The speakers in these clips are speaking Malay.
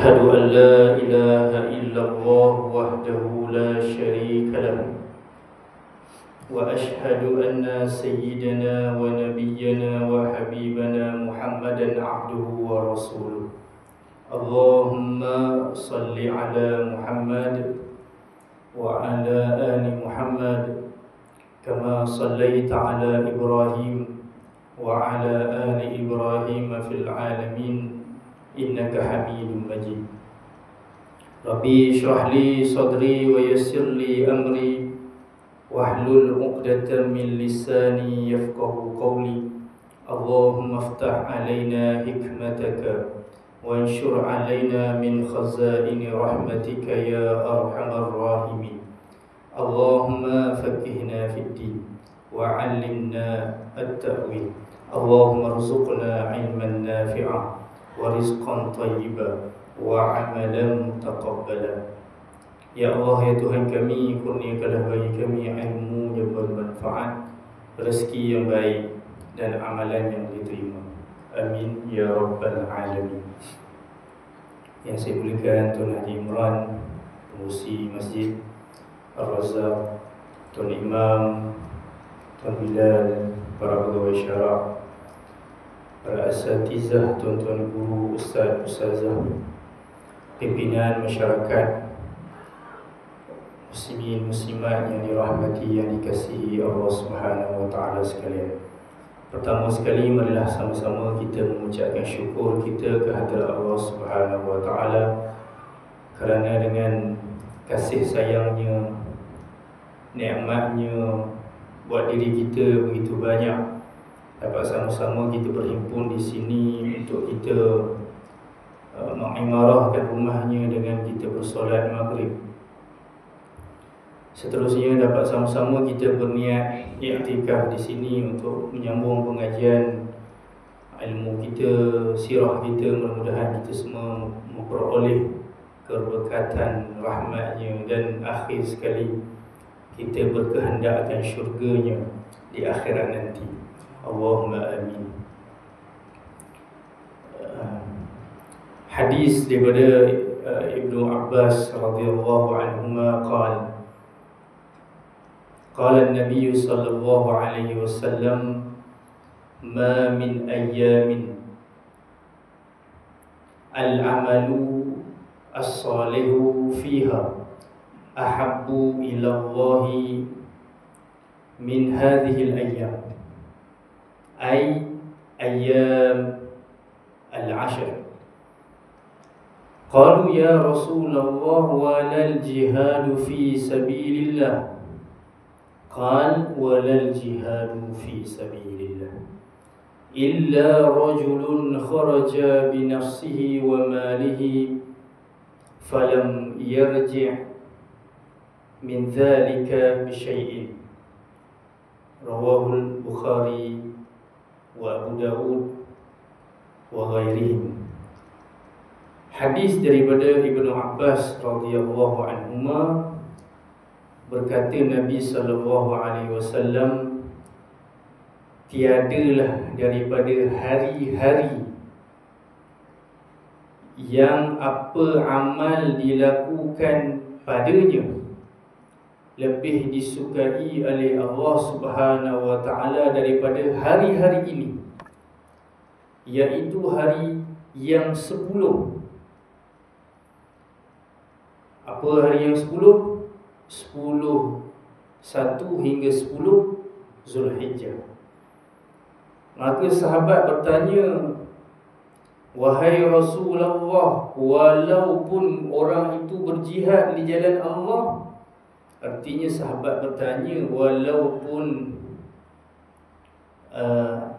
أشهد أن لا إله إلا الله وحده لا شريك له وأشهد أن سيدنا ونبينا وحبيبنا محمدا عبده ورسوله اللهم صل على محمد وعلى آل محمد كما صليت على إبراهيم وعلى آل إبراهيم في العالمين إنك حميد مجيد ربي اشرح لي صدري ويسر لي أمري واحلل عقدة من لساني يفقه قولي اللهم افتح علينا حكمتك وانشر علينا من خزائن رحمتك يا أرحم الراحمين اللهم فقهنا في الدين وعلمنا التأويل اللهم ارزقنا علما نافعا ورزقا طيبا وعملا متقبلا. Ya Allah, ya Tuhan kami, kurniakanlah bagi kami ilmu yang bermanfaat, rezeki yang baik dan amalan yang diterima. Amin ya rabbal alamin. Yang saya muliakan Tuan Haji Imran, pengurusi Masjid Al-Razak, Tuan Imam, Tuan Bilal, para pegawai syarah, para asatizah, tuan-tuan guru, ustaz, ustazah, pimpinan masyarakat, muslimin, muslimat yang dirahmati, yang dikasihi Allah Subhanahu wa taala sekalian. Pertama sekali, marilah sama-sama kita mengucapkan syukur kita kehadrat Allah Subhanahu wa taala kerana dengan kasih sayangnya, nikmatnya buat diri kita begitu banyak, dapat sama-sama kita berhimpun di sini untuk kita mengimarahkan rumahnya dengan kita bersolat maghrib. Seterusnya dapat sama-sama kita berniat iktikaf di sini untuk menyambung pengajian ilmu kita, sirah kita. Mudah-mudahan kita semua memperoleh keberkatan rahmatnya dan akhir sekali kita berkehendakkan syurganya di akhirat nanti. Allahumma amin. Hadis daripada Ibnu Abbas radhiyallahu anhuma qala an-nabiy sallallahu alaihi wasallam ma min ayyamin al-amalu as-salihu fiha ahabbu ila Allah min hadhihi al-ayyam ay ayyam al-ashr. Qalu ya Rasulullah wala al-jihad fi sabilillah. Qal wala al-jihad fi sabilillah illa rajulun kharaja bi nafsihi wa malihi falam yarji' min dhalika bi syai'in. Rawahu al-Bukhari wa Abu Dawud wa ghairihim. Hadis daripada Ibnu Abbas radhiyallahu anhuma, berkata Nabi sallallahu alaihi wasallam, tiadalah daripada hari-hari yang apa amal dilakukan padanya lebih disukai oleh Allah Subhanahu wa taala daripada hari-hari ini, iaitu hari yang 10. Apa hari yang 10? 10 1 hingga 10 Zulhijjah. Maka sahabat bertanya, wahai Rasulullah, walaupun orang itu berjihad di jalan Allah. Artinya sahabat bertanya, walaupun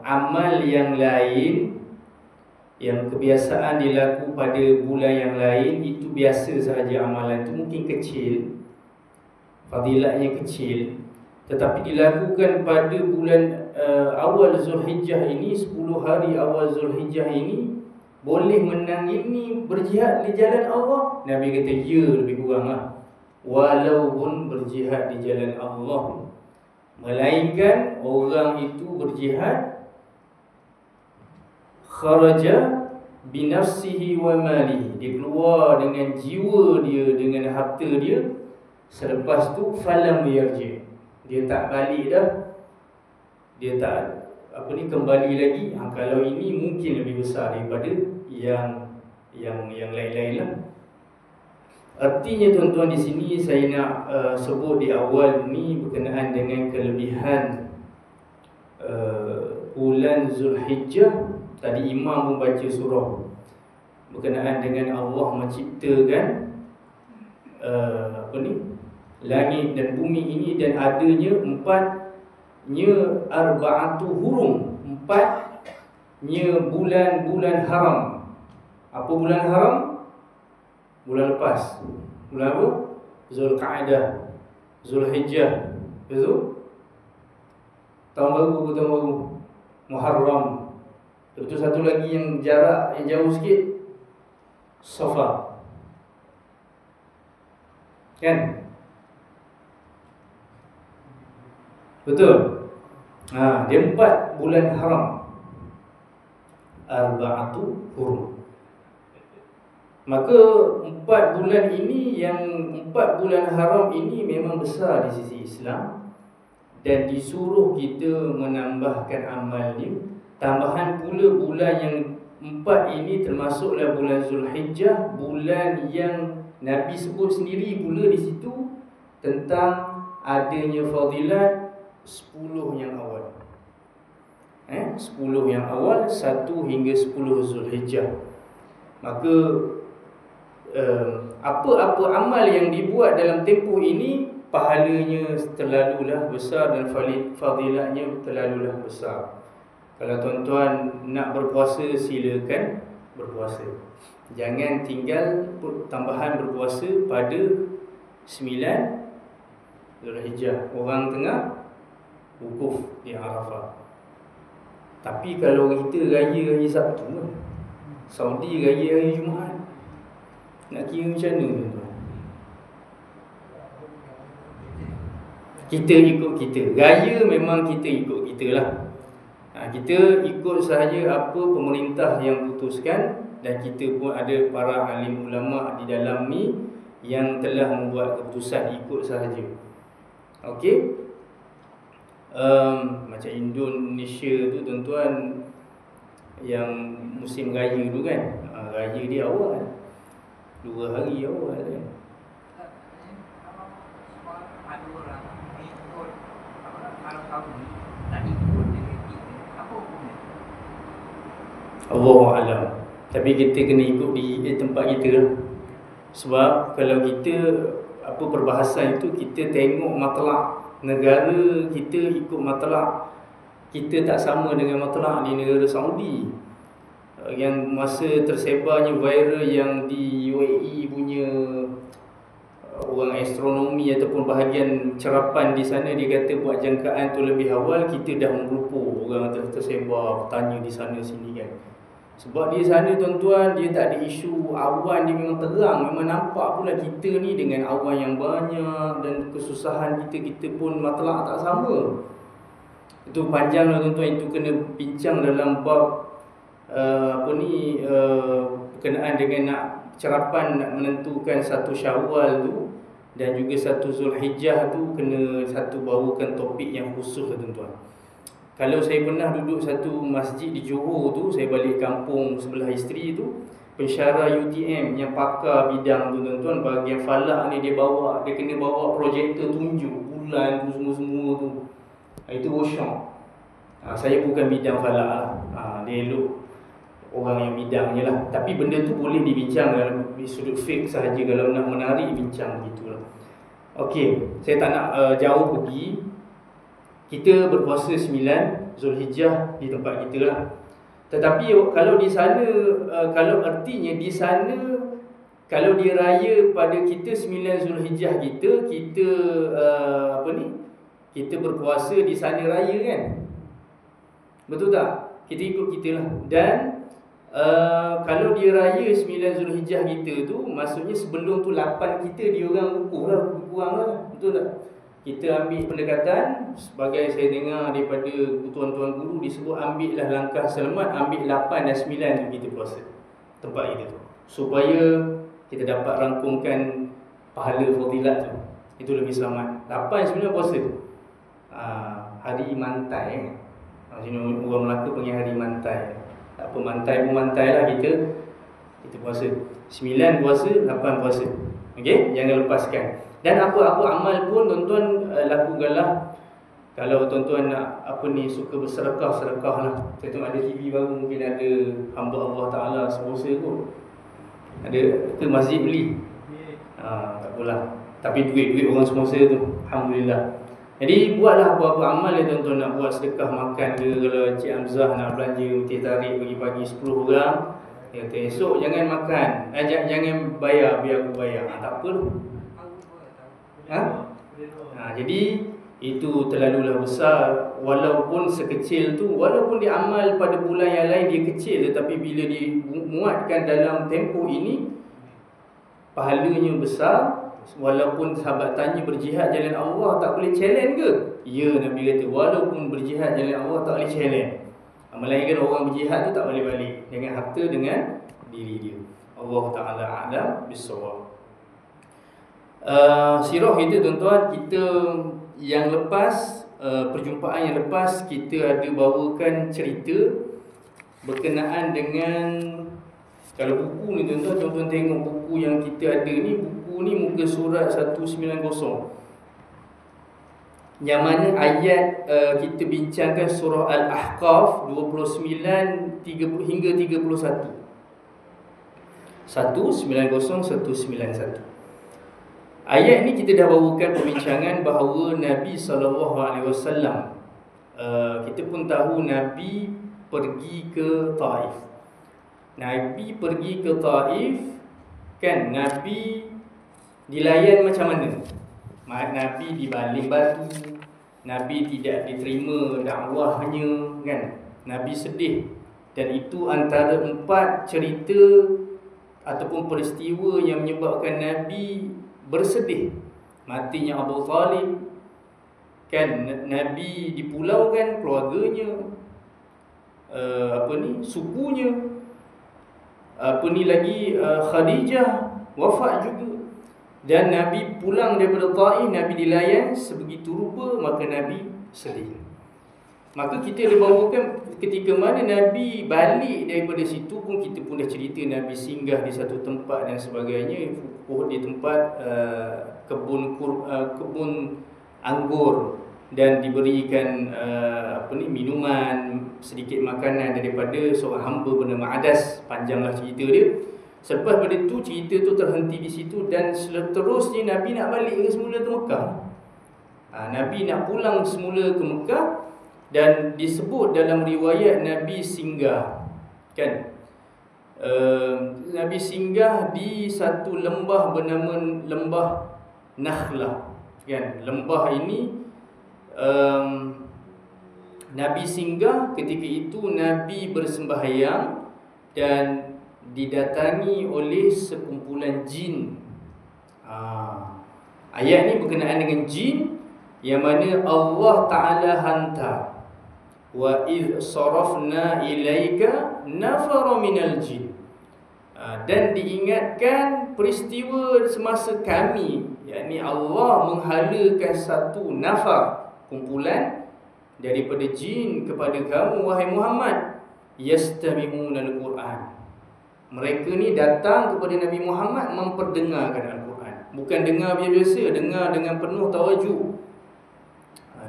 amal yang lain yang kebiasaan dilakukan pada bulan yang lain itu biasa sahaja, amalan itu mungkin kecil, fadilatnya kecil, tetapi dilakukan pada bulan awal Zulhijjah ini, 10 hari awal Zulhijjah ini, boleh menangimi berjihad di jalan Allah. Nabi kata ya, lebih kuranglah, walaupun berjihad di jalan Allah, melainkan orang itu berjihad kharaja binafsihi wa malihi, dia keluar dengan jiwa dia, dengan harta dia. Selepas tu falam yarji, dia tak balik dah, dia tak kembali lagi. Kalau ini mungkin lebih besar daripada yang lain-lain lah. Artinya tuan-tuan, di sini saya nak sebut di awal ni berkenaan dengan kelebihan bulan Zulhijjah. Tadi Imam pun baca surah berkenaan dengan Allah menciptakan langit dan bumi ini, dan adanya arba'atu hurum, empatnya bulan-bulan haram. Apa bulan haram? Bulan lepas. Bulan apa? Zulqa'dah, Zulhijjah, betul? Tahun baru, tahun baru Muharram. Lepas tu satu lagi yang jarak yang jauh sikit, Safar. Kan? Betul? Dia 4 bulan haram. Arba'atu hurum. Maka 4 bulan ini, yang 4 bulan haram ini memang besar di sisi Islam, dan disuruh kita menambahkan amal ni. Tambahan pula bulan yang 4 ini termasuklah bulan Zulhijjah, bulan yang Nabi sebut sendiri pula di situ tentang adanya fadilat 10 yang awal. 10 yang awal, 1 hingga 10 Zulhijjah. Maka apa-apa amal yang dibuat dalam tempoh ini, pahalanya terlalulah besar dan fadilatnya terlalulah besar. Kalau tuan-tuan nak berpuasa, silakan berpuasa. Jangan tinggal tambahan berpuasa pada 9 Zulhijjah. Orang tengah wukuf di Arafah. Tapi kalau kita raya hari Sabtu, Saudi raya hari Jumaat, nak kira macam mana tuan-tuan? Kita ikut kita. Raya memang kita ikut kita lah. Kita ikut sahaja apa pemerintah yang putuskan, dan kita pun ada para alim ulama di dalam ni yang telah membuat keputusan, ikut sahaja. Okey. Macam Indonesia tu tuan-tuan, yang musim raya tu kan, raya dia awal 2 hari awal kan. Ada orang ikut kalau tahu tak ikut dengan kita, apa hukumnya? Allahu a'lam. Tapi kita kena ikut di tempat kita lah. Sebab kalau kita perbahasan itu, kita tengok matlak negara kita, ikut matlak kita tak sama dengan matlak di negara Saudi. Yang masa tersebarnya viral yang di UAE punya orang astronomi ataupun bahagian cerapan di sana, dia kata buat jangkaan tu lebih awal, kita dah melupa, orang tersebar tanya di sana sini kan. Sebab di sana tuan-tuan, dia tak ada isu awan, dia memang terang, memang nampak pula kita ni dengan awan yang banyak, dan kesusahan kita pun matlak tak sama. Itu panjang lah tuan-tuan, itu kena bincang dalam bab berkenaan dengan nak cerapan, nak menentukan 1 Syawal tu dan juga 1 Zulhijjah tu, kena satu bawakan topik yang khusus lah tuan-tuan. Kalau saya pernah duduk satu masjid di Johor tu, saya balik kampung sebelah isteri tu, pensyarah UTM yang pakar bidang tu tuan-tuan, bahagian falak ni dia kena bawa projektor tunjuk bulan tu semua-semua tu. Itu workshop. Saya bukan bidang falak lah. Dia elok orang yang bidangnya lah. Tapi benda tu boleh dibincang dalam sudut fiqh sahaja, kalau nak menarik bincang begitulah. Okey, saya tak nak jauh pergi. Kita berpuasa 9 Zulhijjah di tempat kita lah. Tetapi kalau di sana, kalau artinya di sana, kalau dia raya pada kita 9 Zulhijjah kita kita berpuasa di sana raya kan. Betul tak? Kita ikut kita lah. Dan kalau dia raya 9 Zulhijjah kita tu, maksudnya sebelum tu 8 kita dia orang wukuf lah, kurang lah. Betul tak? Kita ambil pendekatan, sebagai saya dengar daripada tuan-tuan guru disebut, ambillah langkah selamat, ambil 8 dan 9 tu kita puasa. tempat kita tu, supaya kita dapat rangkumkan pahala fadilat tu. Itu lebih selamat. 8 sebenarnya puasa tu. Hari mantai. Sini orang Melaka panggil hari mantai. Tak apa, mantai pun mantai lah, kita puasa. 9 puasa, 8 puasa. Okey, jangan lepaskan. Dan apa-apa amal pun tuan-tuan lakukanlah. Kalau tuan-tuan nak suka bersedekah, sedekah lah. Saya tengok ada TV baru, mungkin ada hamba Allah Ta'ala sponsor kot. Ada ke masjid beli. Tak apalah. Tapi duit orang sponsor tu, alhamdulillah. Jadi buatlah apa-apa amal yang tuan-tuan nak buat, sedekah makan ke. Kalau Cik Hamzah nak belanja teh tarik pagi-pagi 10 orang, dia kata esok jangan makan, jangan bayar, biar aku bayar. Tak apa tu. Jadi itu terlalulah besar. Walaupun sekecil tu, walaupun dia amal pada bulan yang lain dia kecil, tetapi bila dimuatkan dalam tempoh ini, pahalanya besar. Walaupun sahabat tanya, berjihad jalan Allah tak boleh challenge ke? Ya, Nabi kata walaupun berjihad jalan Allah tak boleh challenge. Melainkan orang berjihad tu tak boleh balik dengan harta, dengan diri dia. Allah Ta'ala a'lam bissawab. Sirah kita tuan-tuan, kita yang lepas, perjumpaan yang lepas, kita ada bawakan cerita berkenaan dengan, kalau buku ni tuan-tuan tengok buku yang kita ada ni, buku ni muka surat 190, yang mana ayat kita bincangkan surah Al-Ahqaf 29 hingga 31. 190-191. Ayat ni kita dah bawakan perbincangan bahawa Nabi SAW, kita pun tahu Nabi pergi ke Taif. Nabi pergi ke Taif, kan, Nabi dilayan macam mana? Nabi dibaling batu, Nabi tidak diterima dakwahnya, kan? Nabi sedih. Dan itu antara 4 cerita ataupun peristiwa yang menyebabkan Nabi bersedih. Matinya Abu Talib, kan, Nabi dipulaukan keluarganya, sukunya, Khadijah wafat juga. Dan Nabi pulang daripada Taif, Nabi dilayan sebegitu rupa, maka Nabi sedih. Maka kita ada bawakan ketika mana Nabi balik daripada situ pun, kita pun dah cerita Nabi singgah di satu tempat dan sebagainya, di tempat kebun anggur, dan diberikan minuman, sedikit makanan daripada seorang hamba bernama Adas. Panjanglah cerita dia. Selepas pada itu, cerita tu terhenti di situ, dan seterusnya Nabi nak balik semula ke Mekah. Nabi nak pulang semula ke Mekah, dan disebut dalam riwayat Nabi singgah, kan, Nabi singgah di satu lembah bernama Lembah Nakhlah, kan. Lembah ini Nabi singgah. Ketika itu Nabi bersembahyang dan didatangi oleh sekumpulan jin. Ayat ni berkenaan dengan jin, yang mana Allah Ta'ala hantar, wa idh sarafna ilaika nafara minal jin. Dan diingatkan peristiwa semasa kami, yakni Allah menghalakan satu nafar, kumpulan daripada jin kepada kamu wahai Muhammad, yastami'una al-Quran. Mereka ni datang kepada Nabi Muhammad memperdengarkan Al-Quran. Bukan dengar biasa, dengar dengan penuh tawajuh.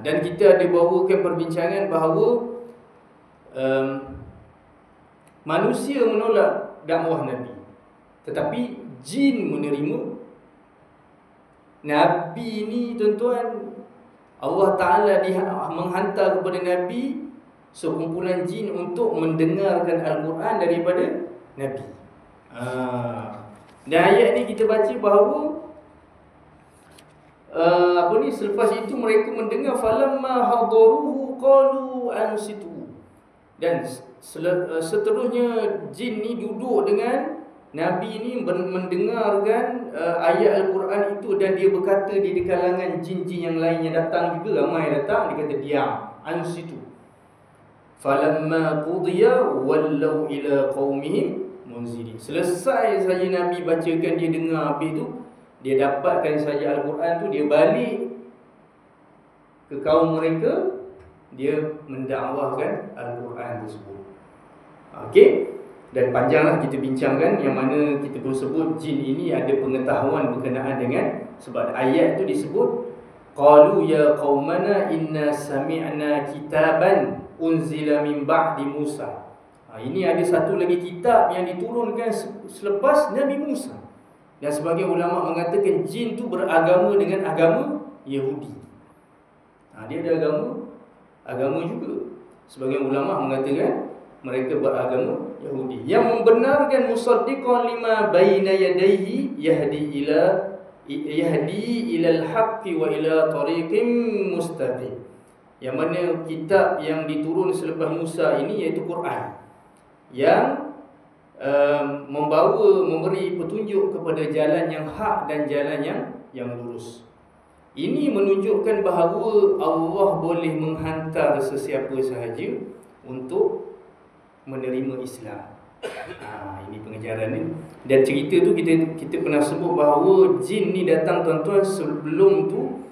Dan kita ada bawakan perbincangan bahawa manusia menolak dakwah Nabi, tetapi jin menerima. Nabi ni tuan-tuan, Allah Ta'ala menghantar kepada Nabi sekumpulan jin untuk mendengarkan Al-Quran daripada Nabi. Dan ayat ni kita baca bahawa selepas itu mereka mendengar, falamma hadaruhu qalu ansitu. Dan seterusnya jin ni duduk dengan Nabi ni mendengarkan ayat Al-Quran itu, dan dia berkata di kalangan jin-jin yang lain yang datang juga, ramai datang, dia kata diam, ansitu. Falamma qudiya wallau ila qaumihim munzirin. Selesai saja Nabi bacakan, dia dengar habis tu, dia dapatkan saja Al-Quran tu, dia balik ke kaum mereka, dia mendakwahkan Al-Quran tersebut. Okey. Dan panjanglah kita bincangkan, yang mana kita perlu sebut jin ini ada pengetahuan berkenaan dengan, sebab ayat tu disebut qalu ya qaumana inna sami'na kitaban unzila min ba'di Musa. Ini ada satu lagi kitab yang diturunkan selepas Nabi Musa. Dan sebagian ulama mengatakan jin tu beragama dengan agama Yahudi. Dia ada agama juga. Sebagian ulama mengatakan mereka beragama Yahudi, yang membenarkan musaddiqan lima baina yadayhi yahdi ila al-haqqi wa ila tariqim mustaqim. Yang mana kitab yang diturun selepas Musa ini iaitu Quran, yang memberi petunjuk kepada jalan yang hak dan jalan yang lurus. Ini menunjukkan bahawa Allah boleh menghantar sesiapa sahaja untuk menerima Islam. Ini pengajaran ni. Dan cerita tu kita pernah sebut bahawa jin ni datang tuan-tuan, sebelum tu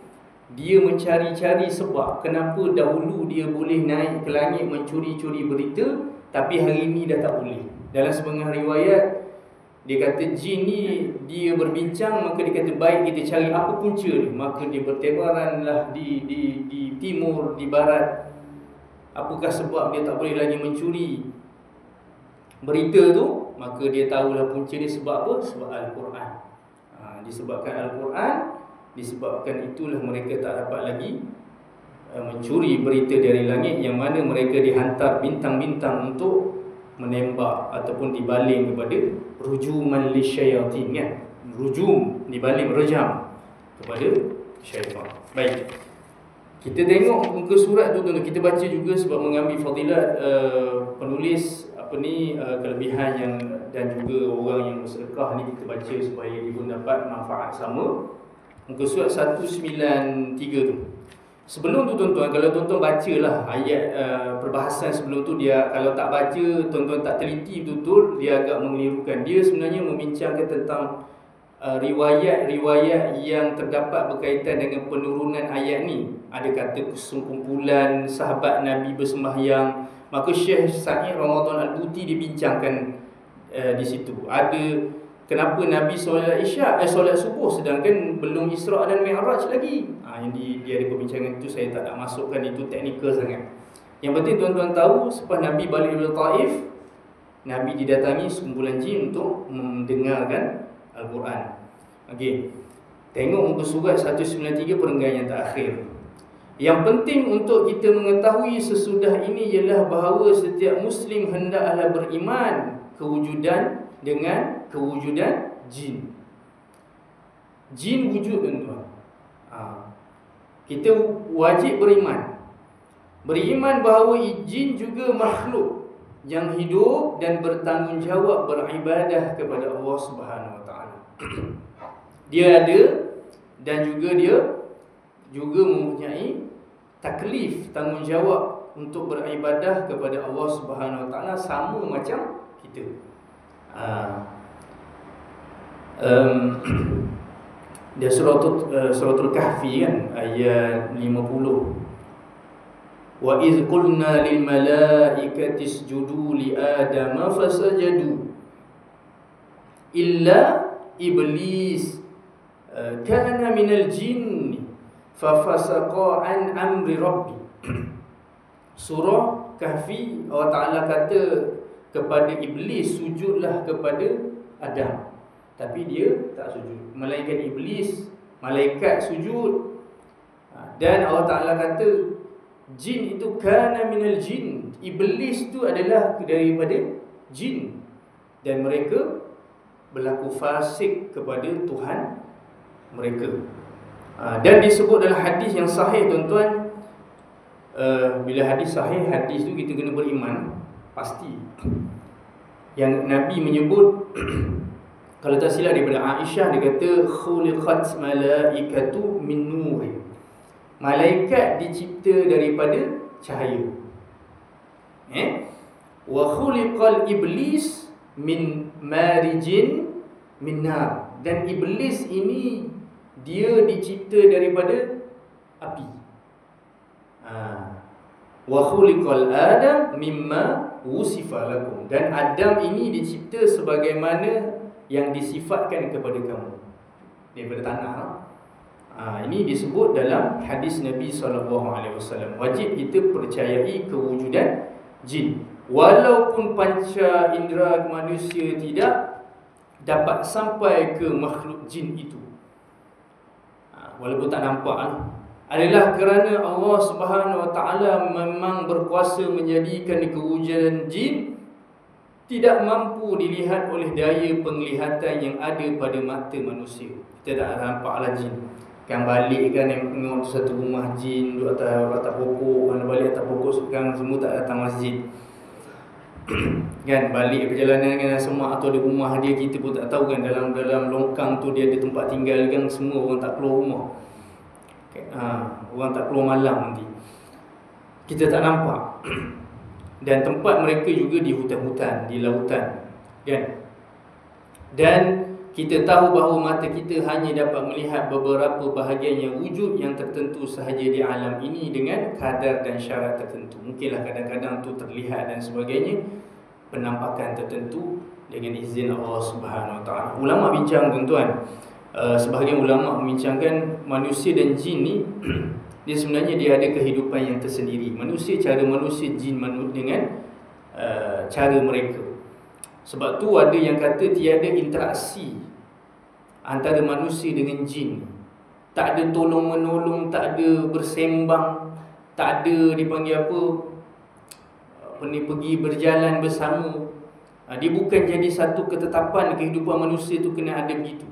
dia mencari-cari sebab kenapa dahulu dia boleh naik ke langit mencuri-curi berita, tapi hari ini dah tak boleh. Dalam setengah riwayat dia kata jin ni dia berbincang, maka dia kata baik kita cari apa punca ni. Maka dia bertebaranlah di timur, di barat. Apakah sebab dia tak boleh lagi mencuri berita tu? Maka dia tahulah punca dia sebab apa? Sebab Al-Quran. Disebabkan Al-Quran, disebabkan itulah mereka tak dapat lagi mencuri berita dari langit, yang mana mereka dihantar bintang-bintang untuk menembak ataupun dibaling kepada rujuman lisyayatin, kan? Rujum, dibaling, rejam kepada syaitan. Baik, kita tengok muka surat tu tuan-tuan. Kita baca juga sebab mengambil fadilat penulis kelebihan yang, dan juga orang yang bersedekah ni, kita baca supaya dia pun dapat manfaat sama. Muka surat 193 tu. Sebelum tu tuan-tuan, kalau tuan-tuan bacalah ayat perbahasan sebelum tu, dia kalau tak baca, tuan-tuan tak teliti betul-betul, dia agak mengelirukan. Dia sebenarnya membincangkan tentang riwayat-riwayat yang terdapat berkaitan dengan penurunan ayat ni. Ada kata sekumpulan sahabat Nabi bersembahyang. Maka Syekh Sa'id Ramadan Al-Buti dibincangkan di situ. Ada kenapa Nabi solat solat subuh sedangkan belum Isra' dan Mi'raj lagi. Yang dia ada perbincangan itu, saya tak nak masukkan, itu teknikal sangat. Yang penting tuan-tuan tahu, selepas Nabi balik dari Taif, Nabi didatangi sekumpulan jin untuk mendengarkan Al-Quran. Okey. Tengok muka surat 193 perenggan yang terakhir. Yang penting untuk kita mengetahui sesudah ini ialah bahawa setiap Muslim hendaklah beriman kewujudan dengan kewujudan jin. Jin wujud, tuan-tuan. Kita wajib beriman. Beriman bahawa jin juga makhluk yang hidup dan bertanggungjawab beribadah kepada Allah Subhanahu Wa Taala. Dia ada dan juga dia juga mempunyai taklif, tanggungjawab untuk beribadah kepada Allah Subhanahu Wa Taala sama macam kita. Dia suratul Kahfi kan, ayat 50. Wa iz qulna lil malaikati isjudu li adama fasajadu illa iblis kana minal jinn fafasaqa an amri rabbi. Surah Kahfi, Allah Ta'ala kata kepada iblis, sujudlah kepada Adam, tapi dia tak sujud. Malaikat iblis, malaikat sujud. Dan Allah Ta'ala kata jin itu kana minal jin, iblis itu adalah daripada jin, dan mereka berlaku fasik kepada Tuhan mereka. Dan disebut dalam hadis yang sahih, tuan-tuan. Bila hadis sahih, hadis tu kita kena beriman pasti. Yang Nabi menyebut kalau tak silap daripada Aisyah, dia kata khuliqat malaikatu min nuri. Malaikat dicipta daripada cahaya. Wa khuliqal iblis min marijin min nar. Dan iblis ini dia dicipta daripada api. Wa khuliqal adam mimma wusifa lakum. Dan Adam ini dicipta sebagaimana yang disifatkan kepada kamu, daripada tanah. Ini disebut dalam hadis Nabi SAW. Wajib kita percayai kewujudan jin, walaupun panca indera manusia tidak dapat sampai ke makhluk jin itu, walaupun tak nampak adalah kerana Allah Subhanahu Wa Taala memang berkuasa menjadikan kewujudan jin tidak mampu dilihat oleh daya penglihatan yang ada pada mata manusia. Kita tak nampaklah jin. Kan balik kan tengok satu rumah jin duduk atas pokok, kan balik atas pokok sekarang semua tak datang masjid. Kan balik perjalanan dengan semak atau di rumah dia, kita pun tak tahu kan dalam longkang tu dia ada tempat tinggal kan, semua orang tak keluar rumah. Orang tak keluar malam nanti. Kita tak nampak. Dan tempat mereka juga di hutan-hutan, di lautan, kan? Dan kita tahu bahawa mata kita hanya dapat melihat beberapa bahagian yang wujud yang tertentu sahaja di alam ini dengan kadar dan syarat tertentu. Mungkinlah kadang-kadang tu terlihat dan sebagainya, penampakan tertentu dengan izin Allah Subhanahu Wa Taala. Ulama bincang tuan-tuan, sebahagian ulama membincangkan manusia dan jin ni dia sebenarnya dia ada kehidupan yang tersendiri. Manusia, cara manusia, jin dengan cara mereka. Sebab tu ada yang kata tiada interaksi antara manusia dengan jin. Tak ada tolong-menolong, tak ada bersembang, tak ada dipanggil apa ni, pergi berjalan bersama. Dia bukan jadi satu ketetapan kehidupan manusia tu kena ada begitu.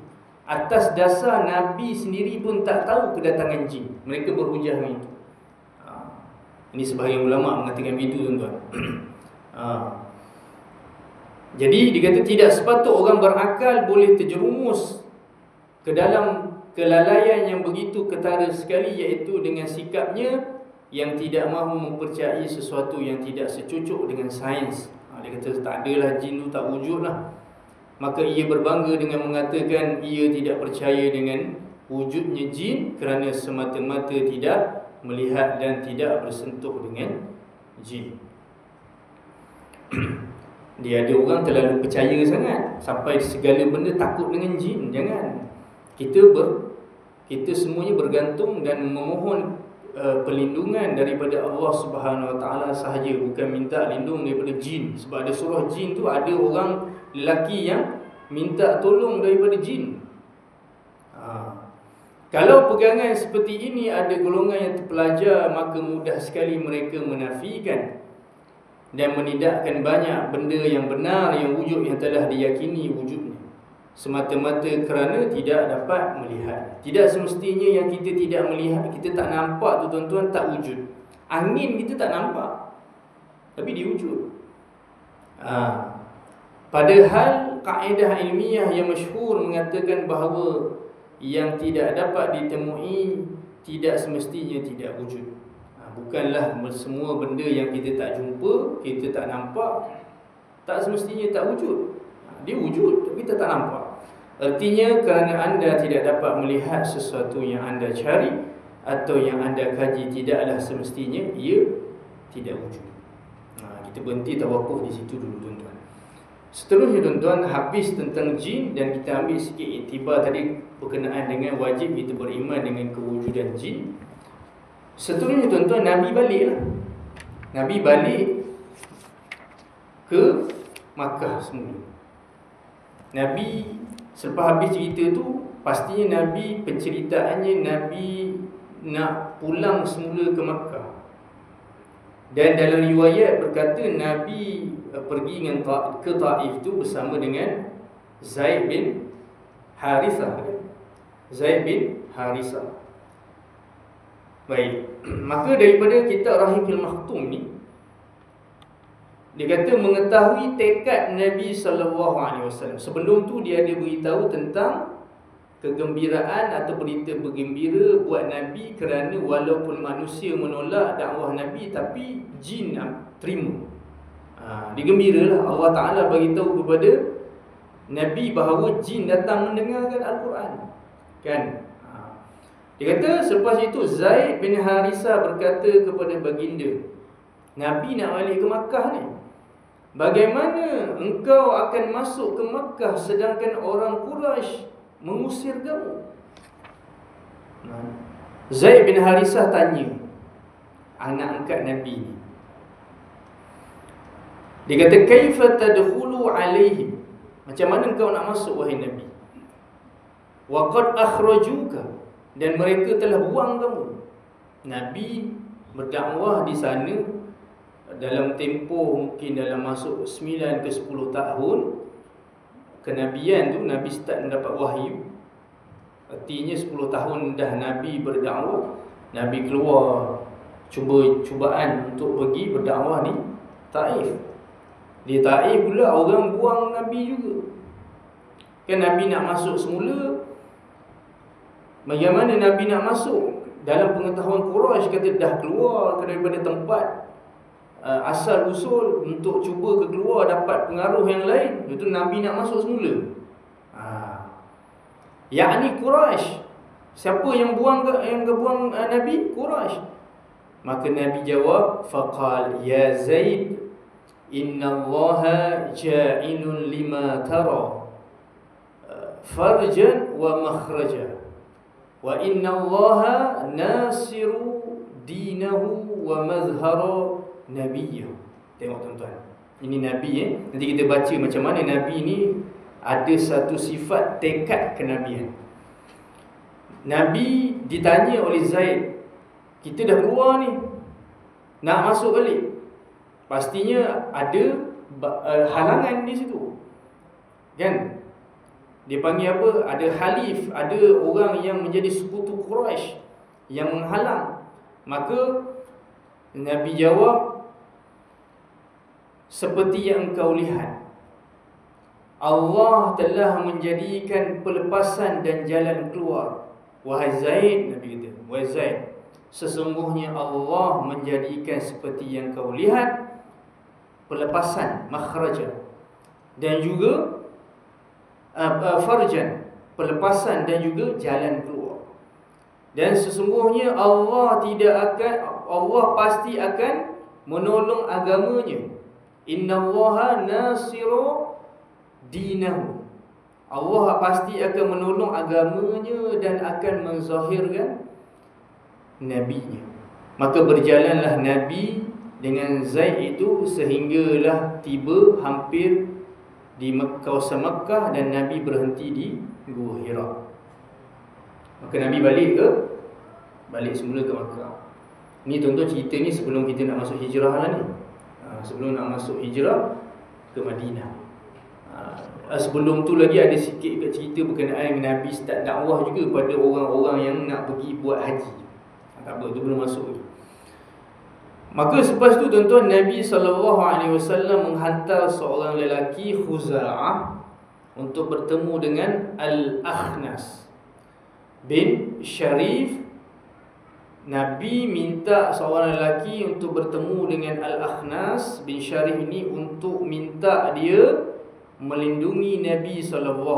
Atas dasar Nabi sendiri pun tak tahu kedatangan jin. Mereka berhujah dengan itu. Ini sebahagian ulama mengatakan begitu tuan-tuan. Jadi dikata tidak sepatut orang berakal boleh terjerumus ke dalam kelalaian yang begitu ketara sekali, iaitu dengan sikapnya yang tidak mahu mempercayai sesuatu yang tidak secucuk dengan sains. Dia kata tak adalah jin tu, tak wujud lah. Maka ia berbangga dengan mengatakan ia tidak percaya dengan wujudnya jin kerana semata-mata tidak melihat dan tidak bersentuh dengan jin. Dia ada orang terlalu percaya sangat sampai segala benda takut dengan jin. Jangan. Kita semuanya bergantung dan memohon perlindungan daripada Allah Subhanahu Wa Taala sahaja, bukan minta lindung daripada jin. Sebab ada surah jin tu ada orang lelaki yang minta tolong daripada jin. Kalau pegangan seperti ini ada golongan yang terpelajar, maka mudah sekali mereka menafikan dan menidakkan banyak benda yang benar, yang wujud, yang telah diyakini wujudnya, semata-mata kerana tidak dapat melihat. Tidak semestinya yang kita tidak melihat, kita tak nampak tu tuan-tuan, tak wujud. Angin kita tak nampak, tapi dia wujud. Padahal kaedah ilmiah yang masyhur mengatakan bahawa yang tidak dapat ditemui tidak semestinya tidak wujud. Bukanlah semua benda yang kita tak jumpa, kita tak nampak, tak semestinya tak wujud. Dia wujud, tapi kita tak nampak. Artinya kerana anda tidak dapat melihat sesuatu yang anda cari atau yang anda kaji, tidaklah semestinya ia tidak wujud. Kita berhenti tawakuf di situ dulu tuan-tuan. Seterusnya tuan-tuan, habis tentang jin dan kita ambil sikit iktibar tadi berkenaan dengan wajib kita beriman dengan kewujudan jin. Seterusnya tuan-tuan, Nabi baliklah. Nabi balik ke Makkah semula. Nabi selepas habis cerita tu, pastinya Nabi, penceritaannya Nabi nak pulang semula ke Makkah. Dan dalam riwayat berkata Nabi pergi ke Taif tu bersama dengan Zaid bin Harithah. Zaid bin Harithah. Baik, maka daripada kitab Rahimul Maktum ni, dia kata mengetahui tekad Nabi SAW. Sebelum tu dia ada beritahu tentang kegembiraan atau berita bergembira buat Nabi kerana walaupun manusia menolak dakwah Nabi, tapi jin terima. Digembiralah Allah Ta'ala bagi tahu kepada Nabi bahawa jin datang mendengarkan Al-Quran. Kan? Dia kata selepas itu Zaid bin Harisah berkata kepada baginda, Nabi nak balik ke Makkah ni. Bagaimana engkau akan masuk ke Makkah sedangkan orang Quraisy mengusir kamu? Zaid bin Harisah tanya anak angkat Nabi ni. Dia kata, kaifa tadkhulu alaihim? Macam mana engkau nak masuk wahai Nabi? Wa qad akhrajuka, dan mereka telah buang kamu. Nabi berdakwah di sana dalam tempoh mungkin dalam masuk 9 ke 10 tahun kenabian tu. Nabi start mendapat wahyu. Artinya 10 tahun dah Nabi berdakwah. Nabi keluar cubaan untuk pergi berdakwah ni Taif. Di Taif pula orang buang Nabi juga. Kan Nabi nak masuk semula, bagaimana Nabi nak masuk? Dalam pengetahuan Quraisy kata dah keluar daripada tempat asal usul untuk cuba keluar dapat pengaruh yang lain. Itu Nabi nak masuk semula. Yakni Quraisy. Siapa yang buang Nabi? Quraisy. Maka Nabi jawab, faqal ya Zaid, inna Allaha ja'ilun lima tara farjan wa makhraja, wa inna Allaha nasiru dinahu wa mazhara nabiyyu. Tengok tuan-tuan, ini Nabi nanti kita baca macam mana Nabi ni ada satu sifat tekad kenabian. Nabi ditanya oleh Zaid, kita dah keluar ni, nak masuk balik, pastinya ada halangan di situ. Kan? Dia panggil apa? Ada halif, ada orang yang menjadi sekutu Quraisy yang menghalang. Maka Nabi jawab, seperti yang engkau lihat, Allah telah menjadikan pelepasan dan jalan keluar. Wahai Zaid, Nabi kata, wahai Zaid, sesungguhnya Allah menjadikan seperti yang kau lihat pelepasan, makhraja, dan juga farjan, pelepasan dan juga jalan keluar. Dan sesungguhnya Allah pasti akan menolong agamanya. Innallaha nasiru dinahu. Allah pasti akan menolong agamanya dan akan menzahirkan nabinya. Maka berjalanlah Nabi dengan Zaid itu sehinggalah tiba hampir di kawasan Makkah dan Nabi berhenti di Gua Hira. Maka Nabi balik semula ke Makkah. Ni tuan-tuan cerita ni sebelum kita nak masuk hijrah lah ni. Sebelum nak masuk hijrah ke Madinah. Sebelum tu lagi ada sikit cerita berkenaan Nabi start dakwah juga pada orang-orang yang nak pergi buat haji. Tak apa, tu belum masuk lagi. Maka selepas tu tuan-tuan, Nabi SAW menghantar seorang lelaki Khuza'ah untuk bertemu dengan Al-Akhnas bin Syarif. Nabi minta seorang lelaki untuk bertemu dengan Al-Akhnas bin Syarif ini untuk minta dia melindungi Nabi SAW.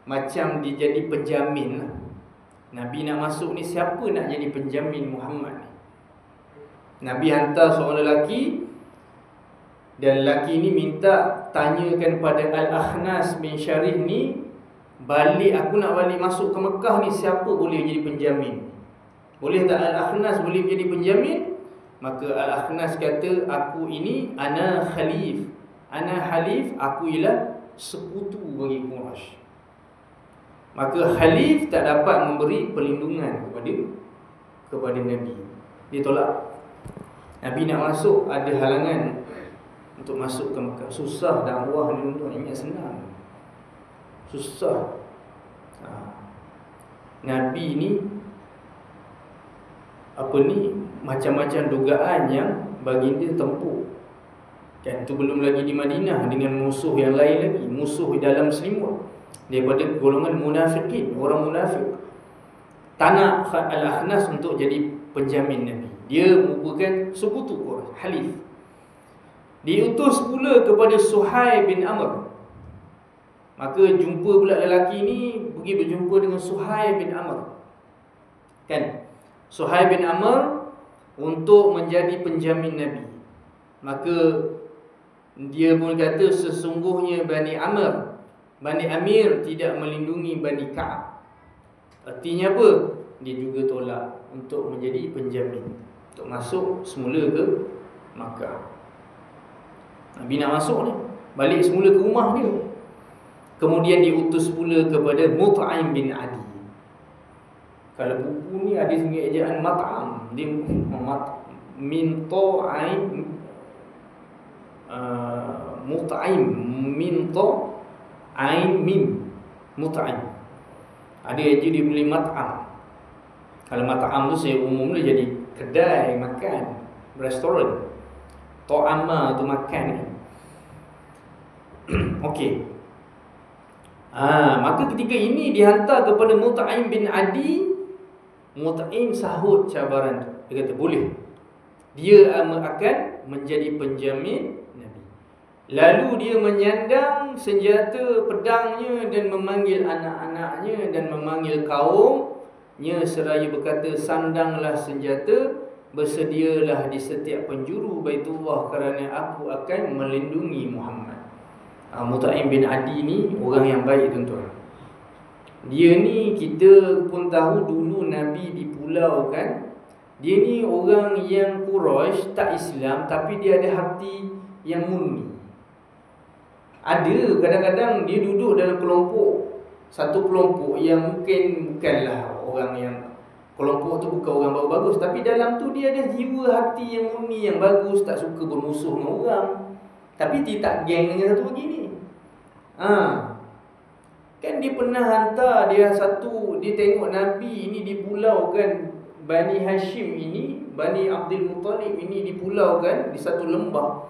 Macam dia jadi penjamin lah. Nabi nak masuk ni, siapa nak jadi penjamin Muhammad ni? Nabi hantar seorang lelaki, dan lelaki ni minta tanyakan pada Al-Akhnas bin Syarif ni, aku nak balik masuk ke Mekah ni, siapa boleh jadi penjamin? Boleh tak Al-Akhnas boleh jadi penjamin? Maka Al-Akhnas kata, aku ini ana khalif. Ana halif, aku ialah sekutu bagi Quraisy. Maka Khalif tak dapat memberi perlindungan kepada Nabi. Dia tolak. Nabi nak masuk, ada halangan untuk masuk ke Mekah. Susah dakwah ni tuan, ingat senang. Susah. Nabi ni macam-macam dugaan yang baginda tempuh. Kan tu belum lagi di Madinah dengan musuh yang lain lagi, musuh dalam selimut daripada golongan munafikin, orang munafik. Tanah Al-Akhnas untuk jadi penjamin Nabi. Dia merupakan sekutu Quraisy, halif. Diutus pula kepada Suhaib bin Amr. Maka jumpa pula lelaki ni pergi berjumpa dengan Suhaib bin Amr. Kan? Suhaib bin Amr untuk menjadi penjamin Nabi. Maka dia pun kata sesungguhnya Bani Amir tidak melindungi Bani Ka'ab. Artinya apa? Dia juga tolak untuk menjadi penjamin, untuk masuk semula ke Makkah. Nabi nak masuk ni, balik semula ke rumah dia. Kemudian diutus pula kepada Mut'im bin Adi. Kalau buku ni ada sini ejaan mat'am, dia min ta'im Mut'im min ta'im mim Mut'im. Ada je dia boleh mat'am. Kalau mat'am tu saya umum dia jadi kedai makan, restoran. Ta'ama tu makan ni. Okey. Maka ketika ini dihantar kepada Mut'im bin Adi. Mut'im sahut cabaran tu. Dia kata boleh. Dia akan menjadi penjamin Nabi. Lalu dia menyandang senjata pedangnya dan memanggil anak-anaknya dan memanggil kaumnya seraya berkata, sandanglah senjata, bersedialah di setiap penjuru Baitullah kerana aku akan melindungi Muhammad. Mut'im bin Adi ni orang yang baik tuan-tuan. Dia ni kita pun tahu dulu Nabi di pulau kan. Dia ni orang yang Quraisy, tak Islam, tapi dia ada hati yang murni. Ada kadang-kadang dia duduk dalam kelompok, satu kelompok yang bukanlah orang yang, kelompok tu bukan orang bagus-bagus, tapi dalam tu dia ada jiwa hati yang murni, yang bagus, tak suka bermusuh dengan orang, tapi dia tak geng dengan satu begini. Kan dia pernah hantar dia tengok Nabi ini di pulau kan, Bani Hashim ini, Bani Abdul Muttalib ini di pulau kan, di satu lembah.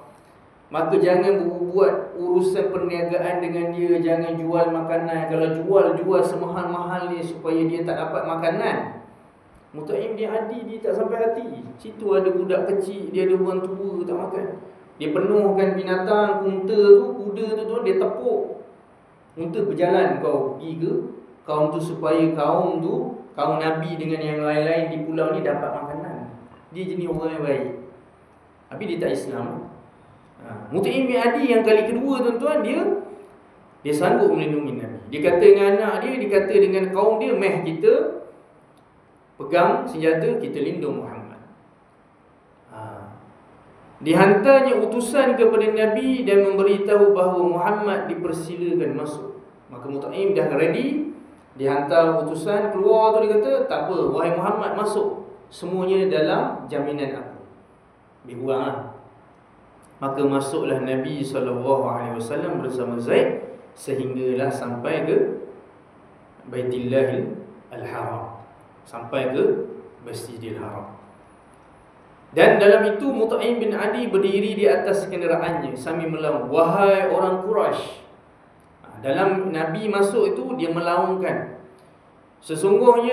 Maka jangan buat urusan perniagaan dengan dia, jangan jual makanan. Kalau jual semahal-mahal ni supaya dia tak dapat makanan. Mut'im bin Adi dia tak sampai hati. Situ ada budak kecil, dia ada orang tua tak makan. Dia penuhkan binatang, kuda tu dia tepuk. Unta berjalan kau pergi ke kaum tu supaya kaum Nabi dengan yang lain-lain di pulau ni dapat makanan. Dia jenis orang yang baik. Tapi dia tak Islam. Mut'im bin Adi yang kali kedua tuan-tuan, dia sanggup melindungi Nabi. Dia kata dengan anak dia kata dengan kaum dia, meh kita pegang senjata, kita lindung Muhammad. Dihantarnya utusan kepada Nabi dan memberitahu bahawa Muhammad dipersilakan masuk. Maka Mut'im dah ready. Dihantar utusan keluar tu, dia kata tak apa, wahai Muhammad, masuk, semuanya dalam jaminan aku. Lebih kuranglah. Maka masuklah Nabi SAW bersama Zaid sehinggalah sampai ke Baitillahil Al-Haram, sampai ke Masjidil Haram. Dan dalam itu Mut'im bin Adi berdiri di atas kenderaannya sambil melaung, wahai orang Quraisy. Dalam Nabi masuk itu dia melaungkan, sesungguhnya